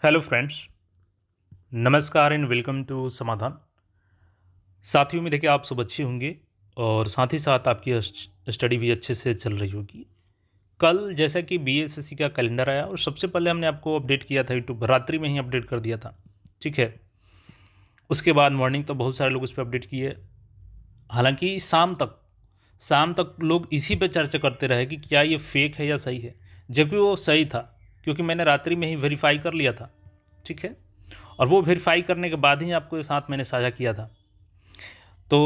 Hello friends, नमस्कार and welcome to समाधान। साथियों में देखिए आप सब अच्छे होंगे और साथ ही साथ आपकी स्टडी भी अच्छे से चल रही होगी। कल जैसा कि बीएसएससी का कैलेंडर आया और सबसे पहले हमने आपको अपडेट किया था, यूट्यूब रात्रि में ही अपडेट कर दिया था, ठीक है। उसके बाद मॉर्निंग तो बहुत सारे लोग उस पर अपडेट किए। हालांकि शाम तक लोग इसी पे चर्चा करते रहे कि क्या ये फेक है या सही है, जबकि वो सही था, क्योंकि मैंने रात्रि में ही वेरीफाई कर लिया था, ठीक है। और वो वेरीफाई करने के बाद ही आपको साथ मैंने साझा किया था। तो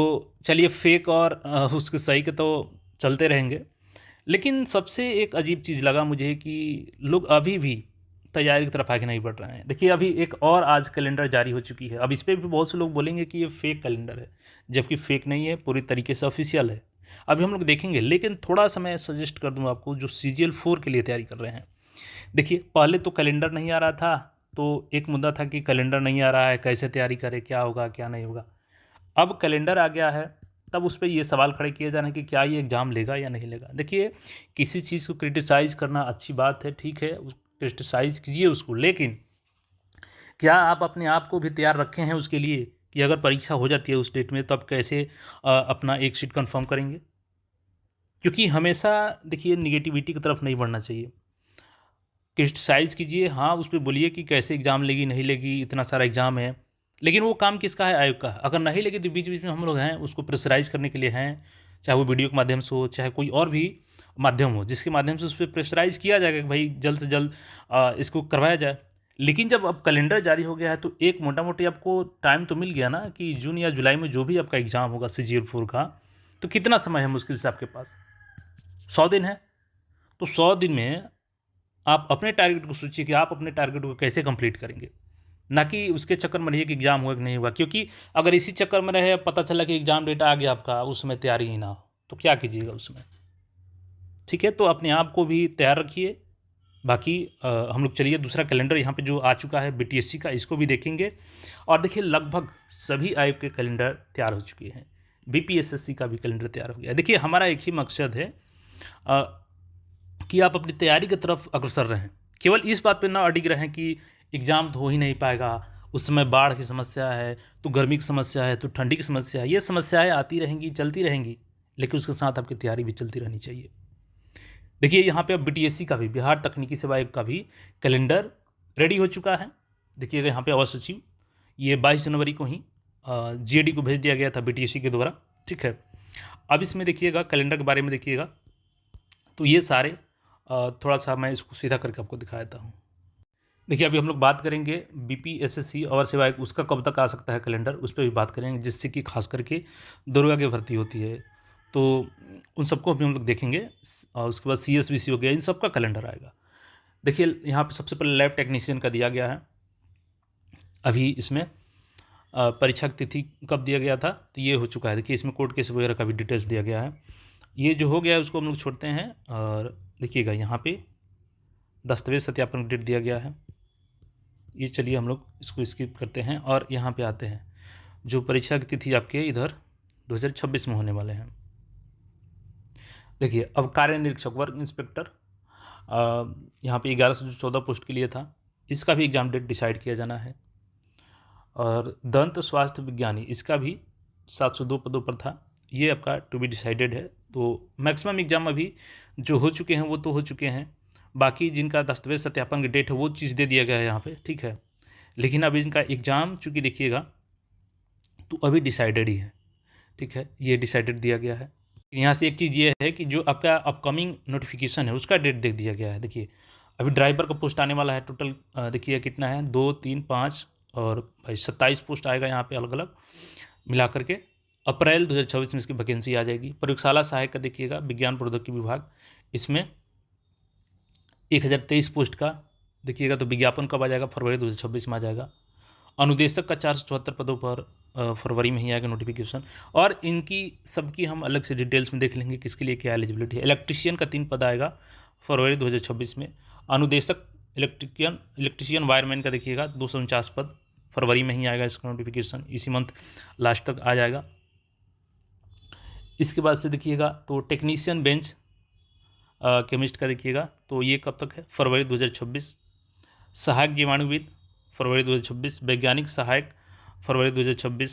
चलिए, फेक और उसके सही के तो चलते रहेंगे, लेकिन सबसे एक अजीब चीज़ लगा मुझे कि लोग अभी भी तैयारी की तरफ आगे नहीं बढ़ रहे हैं। देखिए, अभी एक और आज कैलेंडर जारी हो चुकी है। अब इस पर भी बहुत से लोग बोलेंगे कि ये फेक कैलेंडर है, जबकि फेक नहीं है, पूरी तरीके से ऑफिशियल है। अभी हम लोग देखेंगे, लेकिन थोड़ा सा मैं सजेस्ट कर दूँ आपको जो CGL 4 के लिए तैयारी कर रहे हैं। देखिए, पहले तो कैलेंडर नहीं आ रहा था, तो एक मुद्दा था कि कैलेंडर नहीं आ रहा है, कैसे तैयारी करें, क्या होगा क्या नहीं होगा। अब कैलेंडर आ गया है, तब उस पर ये सवाल खड़े किए जा रहे हैं कि क्या ये एग्ज़ाम लेगा या नहीं लेगा। देखिए, किसी चीज़ को क्रिटिसाइज़ करना अच्छी बात है, ठीक है, क्रिटिसाइज़ कीजिए उसको, लेकिन क्या आप अपने आप को भी तैयार रखे हैं उसके लिए कि अगर परीक्षा हो जाती है उस डेट में, तब कैसे अपना एक सीट कंफर्म करेंगे। क्योंकि हमेशा देखिए, निगेटिविटी की तरफ नहीं बढ़ना चाहिए। क्रिटिसाइज़ कीजिए, हाँ, उस पे बोलिए कि कैसे एग्ज़ाम लेगी, नहीं लेगी, इतना सारा एग्ज़ाम है। लेकिन वो काम किसका है? आयोग का। अगर नहीं लेगी तो बीच-बीच में हम लोग हैं, उसको प्रेशराइज़ करने के लिए हैं, चाहे वो वीडियो के माध्यम से हो, चाहे कोई और भी माध्यम हो, जिसके माध्यम से उस पे प्रेशराइज़ किया जाएगा कि भाई जल्द से जल्द इसको करवाया जाए। लेकिन जब अब कैलेंडर जारी हो गया है, तो एक मोटा-मोटी आपको टाइम तो मिल गया ना कि जून या जुलाई में जो भी आपका एग्ज़ाम होगा CGL 4 का, तो कितना समय है मुश्किल से आपके पास? 100 दिन है। तो 100 दिन में आप अपने टारगेट को सोचिए कि आप अपने टारगेट को कैसे कंप्लीट करेंगे, ना कि उसके चक्कर में रहिए कि एग्ज़ाम हुआ कि नहीं हुआ। क्योंकि अगर इसी चक्कर में रहे, पता चला कि एग्ज़ाम डेट आ गया आपका, उस समय तैयारी ही ना हो, तो क्या कीजिएगा उसमें, ठीक है। तो अपने आप को भी तैयार रखिए। बाकी हम लोग चलिए दूसरा कैलेंडर यहाँ पे जो आ चुका है BTSC का, इसको भी देखेंगे। और देखिए, लगभग सभी आयोग के कैलेंडर तैयार हो चुके हैं। BPSSC का भी कैलेंडर तैयार हो गया। देखिए, हमारा एक ही मकसद है अ, कि आप अपनी तैयारी की तरफ अग्रसर रहें। केवल इस बात पे ना अडिग रहें कि एग्ज़ाम तो हो ही नहीं पाएगा, उस समय बाढ़ की समस्या है, तो गर्मी की समस्या है, तो ठंडी की समस्या है। ये समस्याएँ आती रहेंगी, चलती रहेंगी, लेकिन उसके साथ आपकी तैयारी भी चलती रहनी चाहिए। देखिए, यहाँ पे अब BTSC का भी, बिहार तकनीकी सेवा आयोग का भी कैलेंडर रेडी हो चुका है। देखिएगा यहाँ पे अवर सचिव, ये 22 जनवरी को ही GAD को भेज दिया गया था BTSC के द्वारा, ठीक है। अब इसमें देखिएगा, कैलेंडर के बारे में देखिएगा, तो ये सारे थोड़ा सा मैं इसको सीधा करके आपको दिखा देता हूँ। देखिए, अभी हम लोग बात करेंगे BPSSC और सिवाय उसका कब तक आ सकता है कैलेंडर, उस पर भी बात करेंगे, जिससे कि खास करके दरोगा की भर्ती होती है, तो उन सबको भी हम लोग देखेंगे। और उसके बाद CSBC हो गया, इन सब का कैलेंडर आएगा। देखिए, यहाँ पे सबसे पहले लैब टेक्नीशियन का दिया गया है। अभी इसमें परीक्षा की तिथि कब दिया गया था, तो ये हो चुका है। देखिए, इसमें कोर्ट केस वगैरह का भी डिटेल्स दिया गया है। ये जो हो गया है उसको हम लोग छोड़ते हैं, और देखिएगा यहाँ पे दस्तावेज सत्यापन डेट दिया गया है। ये चलिए हम लोग इसको स्किप करते हैं और यहाँ पे आते हैं, जो परीक्षा की तिथि आपके इधर 2026 में होने वाले हैं। देखिए, अब कार्य निरीक्षक वर्क इंस्पेक्टर, यहाँ पे 11 से 14 पोस्ट के लिए था, इसका भी एग्ज़ाम डेट डिसाइड किया जाना है। और दंत स्वास्थ्य विज्ञानी, इसका भी 702 पदों पर था, ये आपका टू बी डिसाइडेड है। तो मैक्सिमम एग्ज़ाम अभी जो हो चुके हैं वो तो हो चुके हैं, बाकी जिनका दस्तावेज सत्यापन की डेट है वो चीज़ दे दिया गया है यहाँ पे, ठीक है। लेकिन अभी इनका एग्ज़ाम चूँकि देखिएगा तो अभी डिसाइडेड ही है, ठीक है, ये डिसाइडेड दिया गया है। यहाँ से एक चीज़ ये है कि जो आपका अपकमिंग नोटिफिकेशन है उसका डेट देख दिया गया है। देखिए, अभी ड्राइवर का पोस्ट आने वाला है, टोटल देखिए कितना है, 2 3 5 और भाई 27 पोस्ट आएगा यहाँ पे अलग अलग मिला करके। अप्रैल 2026 में इसकी वैकेंसी आ जाएगी। प्रयोगशाला सहायक का देखिएगा, विज्ञान प्रौद्योगिकी विभाग, इसमें 1023 पोस्ट का देखिएगा, तो विज्ञापन कब आ जाएगा, फरवरी 2026 में आ जाएगा। अनुदेशक का 474 पदों पर फरवरी में ही आएगा नोटिफिकेशन, और इनकी सबकी हम अलग से डिटेल्स में देख लेंगे किसके लिए क्या एलिजिबिलिटी है। इलेक्ट्रीशियन का 3 पद आएगा फरवरी 2026 में। अनुदेशक इलेक्ट्रीशियन वायरमैन का देखिएगा 249 पद, फरवरी में ही आएगा इसका नोटिफिकेशन, इसी मंथ लास्ट तक आ जाएगा। इसके बाद से देखिएगा तो टेक्नीशियन बेंच केमिस्ट का देखिएगा, तो ये कब तक है, फरवरी 2026। सहायक जीवाणुविद फरवरी 2026, वैज्ञानिक सहायक फरवरी 2026,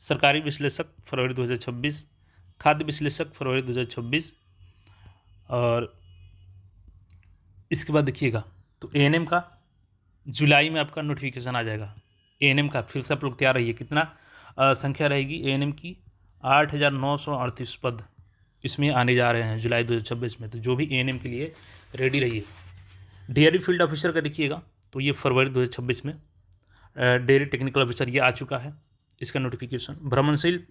सरकारी विश्लेषक फरवरी 2026, खाद्य विश्लेषक फरवरी 2026। और इसके बाद देखिएगा तो एएनएम का जुलाई में आपका नोटिफिकेशन आ जाएगा। एएनएम का फिर से आप लोग तैयार रहिए। कितना संख्या रहेगी एएनएम की? 8,938 पद इसमें आने जा रहे हैं जुलाई 2026 में। तो जो भी एएनएम के लिए रेडी रहिए। डेयरी फील्ड ऑफिसर का देखिएगा तो ये फरवरी 2026 में। डेयरी टेक्निकल ऑफिसर ये आ चुका है, इसका नोटिफिकेशन। भ्रमणशील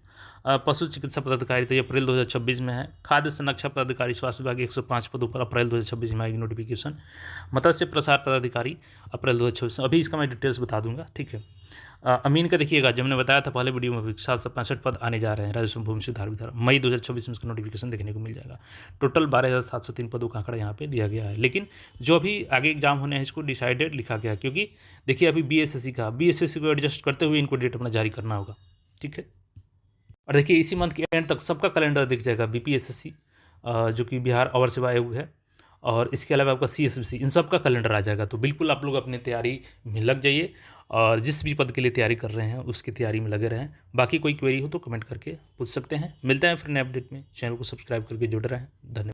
पशु चिकित्सा पदाधिकारी तो ये अप्रैल 2026 में है। खाद्य संरक्षक पदाधिकारी स्वास्थ्य विभाग 105 पदों पर अप्रैल 2026 में आएगी नोटिफिकेशन। मत्स्य प्रसार पदाधिकारी अप्रैल 2026। अभी इसका मैं डिटेल्स बता दूंगा, ठीक है। अमीन का देखिएगा, जब मैंने बताया था पहले वीडियो में भी, 765 पद आने जा रहे हैं राजस्व भूमि सुधार विभाग। मई 2026 में इसका नोटिफिकेशन देखने को मिल जाएगा। टोटल 12,703 पदों का आंकड़ा यहाँ पे दिया गया है। लेकिन जो अभी आगे एग्जाम होने हैं इसको डिसाइडेड लिखा गया है, क्योंकि देखिए अभी बीएसएससी को एडजस्ट करते हुए इनको डेट अपना जारी करना होगा, ठीक है। और देखिए इसी मंथ के एंड तक सबका कैलेंडर दिख जाएगा। बीपीएसएससी जो कि बिहार अवर सेवा आयोग है, और इसके अलावा आपका सीएसबीसी, इन सब का कैलेंडर आ जाएगा। तो बिल्कुल आप लोग अपनी तैयारी में लग जाइए, और जिस भी पद के लिए तैयारी कर रहे हैं उसकी तैयारी में लगे रहें। बाकी कोई क्वेरी हो तो कमेंट करके पूछ सकते हैं। मिलते हैं फिर नए अपडेट में। चैनल को सब्सक्राइब करके जुड़े रहें। धन्यवाद।